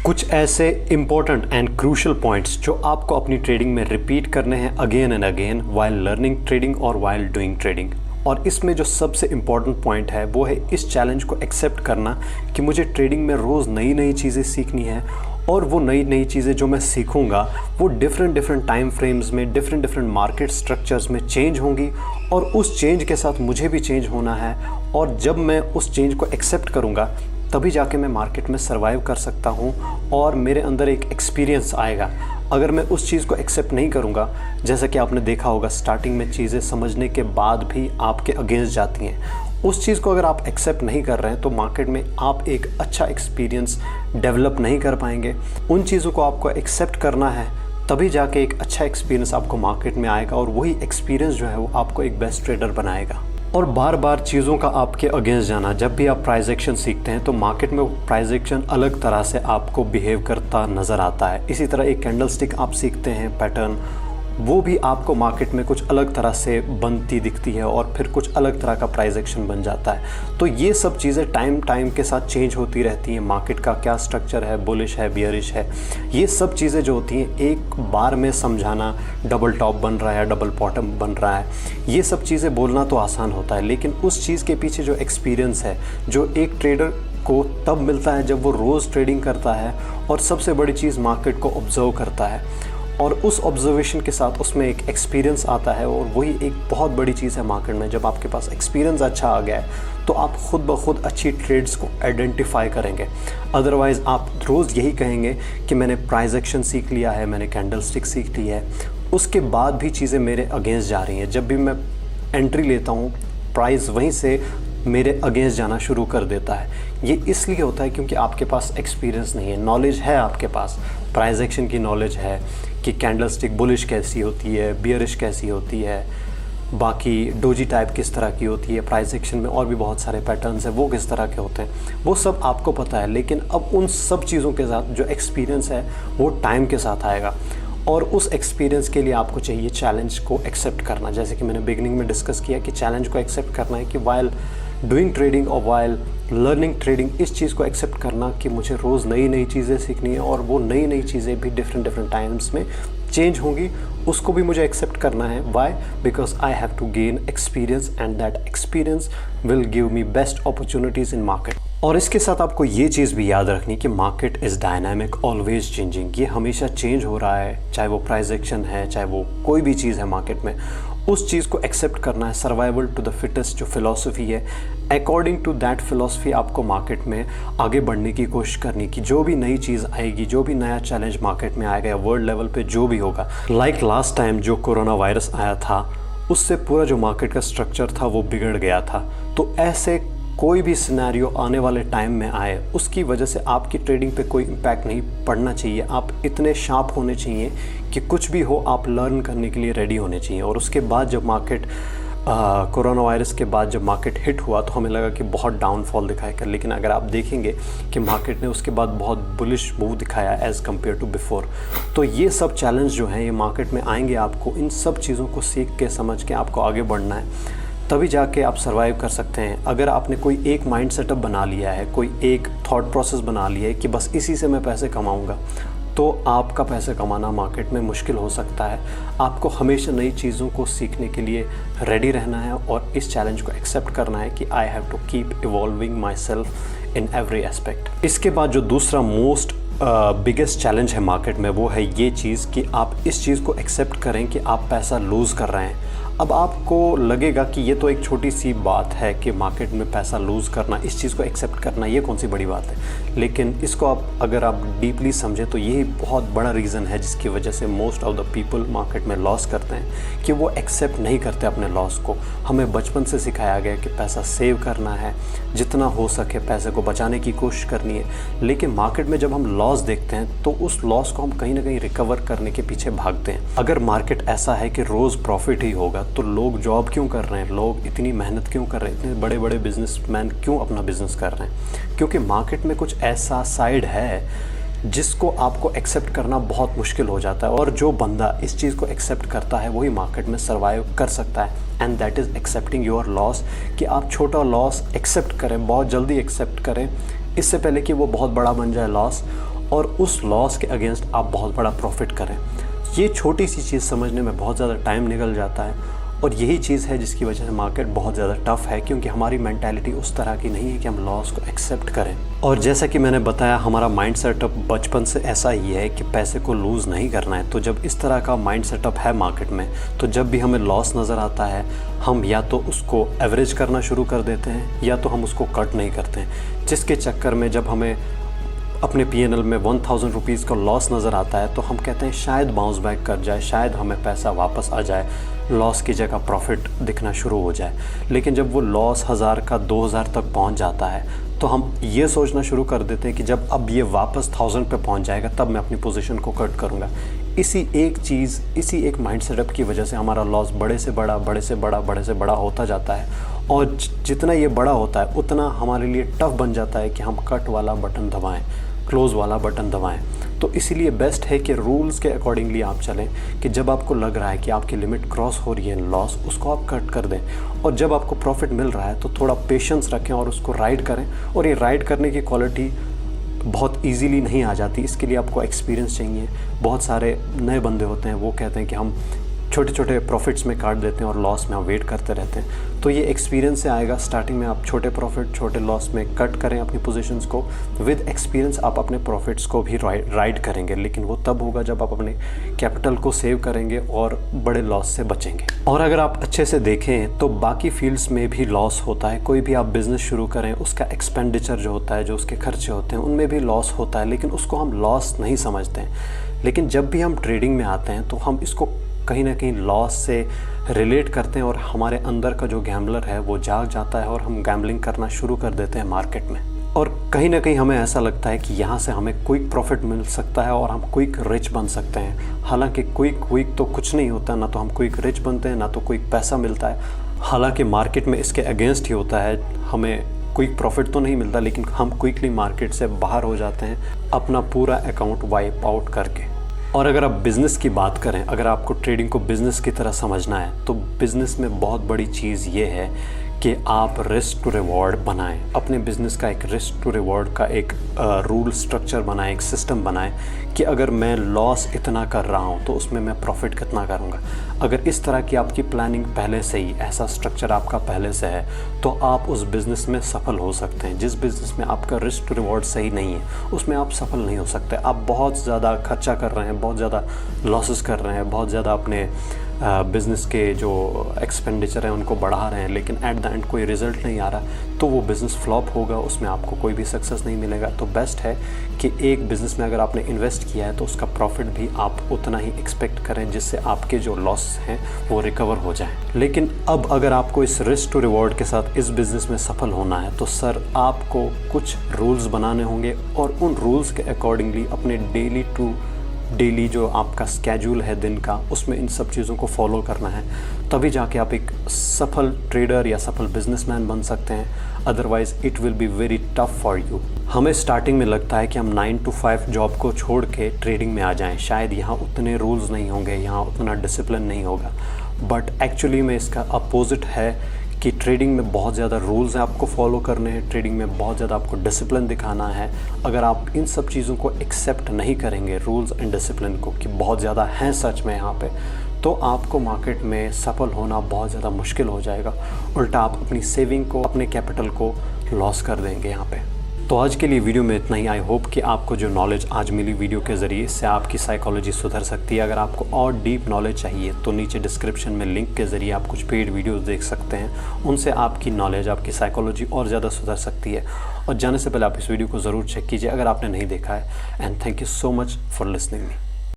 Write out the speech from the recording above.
कुछ ऐसे important and crucial points जो आपको अपनी ट्रेडिंग में रिपीट करने हैं again and again while learning trading और वाइल डूइंग ट्रेडिंग। और इसमें जो सबसे इम्पॉर्टेंट पॉइंट है वो है इस चैलेंज को एक्सेप्ट करना कि मुझे ट्रेडिंग में रोज़ नई नई चीज़ें सीखनी है और वो नई नई चीज़ें जो मैं सीखूंगा वो डिफरेंट टाइम फ्रेम्स में डिफरेंट मार्केट स्ट्रक्चर्स में चेंज होंगी और उस चेंज के साथ मुझे भी चेंज होना है। और जब मैं उस चेंज को एक्सेप्ट करूंगा तभी जाके मैं मार्केट में सर्वाइव कर सकता हूँ और मेरे अंदर एक एक्सपीरियंस आएगा। अगर मैं उस चीज़ को एक्सेप्ट नहीं करूँगा, जैसा कि आपने देखा होगा स्टार्टिंग में चीज़ें समझने के बाद भी आपके अगेंस्ट जाती हैं, उस चीज़ को अगर आप एक्सेप्ट नहीं कर रहे हैं तो मार्केट में आप एक अच्छा एक्सपीरियंस डेवलप नहीं कर पाएंगे। उन चीज़ों को आपको एक्सेप्ट करना है, तभी जाके एक अच्छा एक्सपीरियंस आपको मार्केट में आएगा और वही एक्सपीरियंस जो है वो आपको एक बेस्ट ट्रेडर बनाएगा। और बार बार चीज़ों का आपके अगेंस्ट जाना, जब भी आप प्राइस एक्शन सीखते हैं तो मार्केट में प्राइस एक्शन अलग तरह से आपको बिहेव करता नज़र आता है। इसी तरह एक कैंडल स्टिक आप सीखते हैं पैटर्न, वो भी आपको मार्केट में कुछ अलग तरह से बनती दिखती है और फिर कुछ अलग तरह का प्राइस एक्शन बन जाता है। तो ये सब चीज़ें टाइम के साथ चेंज होती रहती हैं। मार्केट का क्या स्ट्रक्चर है, बुलिश है, बियरिश है, ये सब चीज़ें जो होती हैं एक बार में समझाना, डबल टॉप बन रहा है, डबल बॉटम बन रहा है, ये सब चीज़ें बोलना तो आसान होता है, लेकिन उस चीज़ के पीछे जो एक्सपीरियंस है जो एक ट्रेडर को तब मिलता है जब वो रोज़ ट्रेडिंग करता है और सबसे बड़ी चीज़ मार्केट को ऑब्जर्व करता है और उस ऑब्जर्वेशन के साथ उसमें एक एक्सपीरियंस आता है। और वही एक बहुत बड़ी चीज़ है मार्केट में। जब आपके पास एक्सपीरियंस अच्छा आ गया है तो आप खुद ब खुद अच्छी ट्रेड्स को आइडेंटिफाई करेंगे। अदरवाइज़ आप रोज़ यही कहेंगे कि मैंने प्राइस एक्शन सीख लिया है, मैंने कैंडल स्टिक सीख ली है, उसके बाद भी चीज़ें मेरे अगेंस्ट जा रही हैं। जब भी मैं एंट्री लेता हूँ प्राइस वहीं से मेरे अगेंस्ट जाना शुरू कर देता है। ये इसलिए होता है क्योंकि आपके पास एक्सपीरियंस नहीं है। नॉलेज है आपके पास, प्राइस एक्शन की नॉलेज है कि कैंडल स्टिक बुलिश कैसी होती है, बियरिश कैसी होती है, बाकी डोजी टाइप किस तरह की होती है, प्राइस एक्शन में और भी बहुत सारे पैटर्न्स हैं वो किस तरह के होते हैं, वो सब आपको पता है। लेकिन अब उन सब चीज़ों के साथ जो एक्सपीरियंस है वो टाइम के साथ आएगा और उस एक्सपीरियंस के लिए आपको चाहिए चैलेंज को एक्सेप्ट करना। जैसे कि मैंने बिगनिंग में डिस्कस किया कि चैलेंज को एक्सेप्ट करना है कि वाइल डूइंग ट्रेडिंग और वाइल लर्निंग ट्रेडिंग इस चीज़ को एक्सेप्ट करना कि मुझे रोज़ नई नई चीज़ें सीखनी है और वो नई नई चीज़ें भी डिफरेंट टाइम्स में चेंज होंगी, उसको भी मुझे एक्सेप्ट करना है। Why? Because I have to gain experience and that experience will give me best opportunities in market. और इसके साथ आपको ये चीज़ भी याद रखनी कि market is dynamic, always changing. ये हमेशा चेंज हो रहा है, चाहे वो प्राइस एक्शन है, चाहे वो कोई भी चीज़ है मार्केट में, उस चीज़ को एक्सेप्ट करना है। सर्वाइवल टू द फिटेस्ट जो फिलॉसफी है, अकॉर्डिंग टू दैट फिलॉसफी आपको मार्केट में आगे बढ़ने की कोशिश करनी कि जो भी नई चीज़ आएगी, जो भी नया चैलेंज मार्केट में आएगा या वर्ल्ड लेवल पे जो भी होगा, लाइक लास्ट टाइम जो कोरोना वायरस आया था उससे पूरा जो मार्केट का स्ट्रक्चर था वो बिगड़ गया था। तो ऐसे कोई भी सिनेरियो आने वाले टाइम में आए उसकी वजह से आपकी ट्रेडिंग पे कोई इम्पैक्ट नहीं पड़ना चाहिए। आप इतने शार्प होने चाहिए कि कुछ भी हो आप लर्न करने के लिए रेडी होने चाहिए। और उसके बाद जब मार्केट कोरोना वायरस के बाद जब मार्केट हिट हुआ तो हमें लगा कि बहुत डाउनफॉल दिखाएगा, लेकिन अगर आप देखेंगे कि मार्केट ने उसके बाद बहुत बुलिश मूव दिखाया एज़ कम्पेयर टू बिफोर। तो ये सब चैलेंज जो हैं ये मार्केट में आएंगे, आपको इन सब चीज़ों को सीख के समझ के आपको आगे बढ़ना है, तभी जाके आप सर्वाइव कर सकते हैं। अगर आपने कोई एक माइंड सेटअप बना लिया है, कोई एक थॉट प्रोसेस बना लिया है कि बस इसी से मैं पैसे कमाऊंगा, तो आपका पैसे कमाना मार्केट में मुश्किल हो सकता है। आपको हमेशा नई चीज़ों को सीखने के लिए रेडी रहना है और इस चैलेंज को एक्सेप्ट करना है कि I have to keep evolving myself in every aspect. इसके बाद जो दूसरा मोस्ट बिगेस्ट चैलेंज है मार्केट में वो है ये चीज़ कि आप इस चीज़ को एक्सेप्ट करें कि आप पैसा लूज़ कर रहे हैं। अब आपको लगेगा कि ये तो एक छोटी सी बात है कि मार्केट में पैसा लूज़ करना, इस चीज़ को एक्सेप्ट करना ये कौन सी बड़ी बात है, लेकिन इसको अगर आप डीपली समझें तो यही बहुत बड़ा रीज़न है जिसकी वजह से most of the people market में लॉस करते हैं कि वो एक्सेप्ट नहीं करते अपने लॉस को। हमें बचपन से सिखाया गया कि पैसा सेव करना है, जितना हो सके पैसे को बचाने की कोशिश करनी है, लेकिन मार्केट में जब हम लॉस देखते हैं तो उस लॉस को हम कहीं ना कहीं रिकवर करने के पीछे भागते हैं। अगर मार्केट ऐसा है कि रोज़ प्रॉफिट ही होगा तो लोग जॉब क्यों कर रहे हैं, लोग इतनी मेहनत क्यों कर रहे हैं, इतने बड़े बड़े बिजनेसमैन क्यों अपना बिजनेस कर रहे हैं? क्योंकि मार्केट में कुछ ऐसा साइड है जिसको आपको एक्सेप्ट करना बहुत मुश्किल हो जाता है। और जो बंदा इस चीज़ को एक्सेप्ट करता है वही मार्केट में सर्वाइव कर सकता है, and that is accepting your loss. कि आप छोटा लॉस एक्सेप्ट करें, बहुत जल्दी एक्सेप्ट करें, इससे पहले कि वो बहुत बड़ा बन जाए लॉस, और उस लॉस के अगेंस्ट आप बहुत बड़ा प्रॉफिट करें। ये छोटी सी चीज़ समझने में बहुत ज़्यादा टाइम निकल जाता है और यही चीज़ है जिसकी वजह से मार्केट बहुत ज़्यादा टफ है, क्योंकि हमारी मेंटालिटी उस तरह की नहीं है कि हम लॉस को एक्सेप्ट करें। और जैसा कि मैंने बताया, हमारा माइंड सेटअप बचपन से ऐसा ही है कि पैसे को लूज़ नहीं करना है। तो जब इस तरह का माइंड सेटअप है मार्केट में, तो जब भी हमें लॉस नज़र आता है, हम या तो उसको एवरेज करना शुरू कर देते हैं या तो हम उसको कट नहीं करते हैं, जिसके चक्कर में जब हमें अपने P&L में 1000 रुपीज़ का लॉस नज़र आता है तो हम कहते हैं शायद बाउंस बैक कर जाए, शायद हमें पैसा वापस आ जाए, लॉस की जगह प्रॉफिट दिखना शुरू हो जाए। लेकिन जब वो लॉस 1000 का 2000 तक पहुंच जाता है तो हम ये सोचना शुरू कर देते हैं कि जब अब ये वापस 1000 पे पहुंच जाएगा तब मैं अपनी पोजीशन को कट करूंगा। इसी एक माइंड सेटअप की वजह से हमारा लॉस बड़े से बड़ा होता जाता है और जितना ये बड़ा होता है उतना हमारे लिए टफ बन जाता है कि हम कट वाला बटन दबाएं, क्लोज़ वाला बटन दबाएं। तो इसीलिए बेस्ट है कि रूल्स के अकॉर्डिंगली आप चलें, कि जब आपको लग रहा है कि आपकी लिमिट क्रॉस हो रही है लॉस, उसको आप कट कर दें, और जब आपको प्रॉफिट मिल रहा है तो थोड़ा पेशेंस रखें और उसको राइड करें। और ये राइड करने की क्वालिटी बहुत इजीली नहीं आ जाती, इसके लिए आपको एक्सपीरियंस चाहिए। बहुत सारे नए बंदे होते हैं, वो कहते हैं कि हम छोटे छोटे प्रॉफिट्स में काट देते हैं और लॉस में हम वेट करते रहते हैं। तो ये एक्सपीरियंस से आएगा। स्टार्टिंग में आप छोटे प्रॉफिट छोटे लॉस में कट करें अपनी पोजीशंस को। विद एक्सपीरियंस आप अपने प्रॉफिट्स को भी राइड करेंगे, लेकिन वो तब होगा जब आप अपने कैपिटल को सेव करेंगे और बड़े लॉस से बचेंगे। और अगर आप अच्छे से देखें तो बाकी फील्ड्स में भी लॉस होता है। कोई भी आप बिज़नेस शुरू करें, उसका एक्सपेंडिचर जो होता है, जो उसके खर्चे होते हैं, उनमें भी लॉस होता है, लेकिन उसको हम लॉस नहीं समझते हैं। लेकिन जब भी हम ट्रेडिंग में आते हैं तो हम इसको कहीं ना कहीं लॉस से रिलेट करते हैं और हमारे अंदर का जो गैम्बलर है वो जाग जाता है और हम गैम्बलिंग करना शुरू कर देते हैं मार्केट में। और कहीं ना कहीं हमें ऐसा लगता है कि यहाँ से हमें क्विक प्रॉफिट मिल सकता है और हम क्विक रिच बन सकते हैं। हालांकि क्विक तो कुछ नहीं होता, ना तो हम क्विक रिच बनते हैं, ना तो क्विक पैसा मिलता है। हालांकि मार्केट में इसके अगेंस्ट ही होता है, हमें क्विक प्रॉफिट तो नहीं मिलता, लेकिन हम क्विकली मार्केट से बाहर हो जाते हैं अपना पूरा अकाउंट वाइप आउट करके। और अगर आप बिज़नेस की बात करें, अगर आपको ट्रेडिंग को बिज़नेस की तरह समझना है तो बिज़नेस में बहुत बड़ी चीज़ ये है कि आप रिस्क टू रिवॉर्ड बनाएं। अपने बिज़नेस का एक रिस्क टू रिवॉर्ड का एक रूल स्ट्रक्चर बनाएं, एक सिस्टम बनाएं कि अगर मैं लॉस इतना कर रहा हूं तो उसमें मैं प्रॉफिट कितना करूंगा। अगर इस तरह की आपकी प्लानिंग पहले से ही, ऐसा स्ट्रक्चर आपका पहले से है, तो आप उस बिज़नेस में सफल हो सकते हैं। जिस बिज़नेस में आपका रिस्क टू रिवॉर्ड सही नहीं है उसमें आप सफल नहीं हो सकते। आप बहुत ज़्यादा खर्चा कर रहे हैं, बहुत ज़्यादा लॉसेस कर रहे हैं, बहुत ज़्यादा अपने बिज़नेस के जो एक्सपेंडिचर हैं उनको बढ़ा रहे हैं, लेकिन एट द एंड कोई रिज़ल्ट नहीं आ रहा, तो वो बिज़नेस फ्लॉप होगा, उसमें आपको कोई भी सक्सेस नहीं मिलेगा। तो बेस्ट है कि एक बिज़नेस में अगर आपने इन्वेस्ट किया है तो उसका प्रॉफिट भी आप उतना ही एक्सपेक्ट करें जिससे आपके जो लॉस हैं वो रिकवर हो जाए। लेकिन अब अगर आपको इस रिस्क टू रिवॉर्ड के साथ इस बिज़नेस में सफल होना है तो सर आपको कुछ रूल्स बनाने होंगे और उन रूल्स के अकॉर्डिंगली अपने डेली जो आपका स्केड्यूल है दिन का, उसमें इन सब चीज़ों को फॉलो करना है। तभी जाके आप एक सफल ट्रेडर या सफल बिजनेसमैन बन सकते हैं। Otherwise it will be very tough for you. हमें स्टार्टिंग में लगता है कि हम 9 to 5 जॉब को छोड़ के ट्रेडिंग में आ जाएं, शायद यहाँ उतने रूल्स नहीं होंगे, यहाँ उतना डिसिप्लिन नहीं होगा, बट एक्चुअली में इसका अपोजिट है कि ट्रेडिंग में बहुत ज़्यादा रूल्स हैं आपको फॉलो करने हैं, ट्रेडिंग में बहुत ज़्यादा आपको डिसिप्लिन दिखाना है। अगर आप इन सब चीज़ों को एक्सेप्ट नहीं करेंगे, रूल्स एंड डिसिप्लिन को, कि बहुत ज़्यादा हैं सच में यहाँ पे, तो आपको मार्केट में सफल होना बहुत ज़्यादा मुश्किल हो जाएगा। उल्टा आप अपनी सेविंग को, अपने कैपिटल को लॉस कर देंगे यहाँ पे। तो आज के लिए वीडियो में इतना ही। आई होप कि आपको जो नॉलेज आज मिली वीडियो के ज़रिए, इससे आपकी साइकोलॉजी सुधर सकती है। अगर आपको और डीप नॉलेज चाहिए तो नीचे डिस्क्रिप्शन में लिंक के ज़रिए आप कुछ पेड वीडियोस देख सकते हैं, उनसे आपकी नॉलेज, आपकी साइकोलॉजी और ज़्यादा सुधर सकती है। और जाने से पहले आप इस वीडियो को ज़रूर चेक कीजिए अगर आपने नहीं देखा है। And thank you so much for listening me.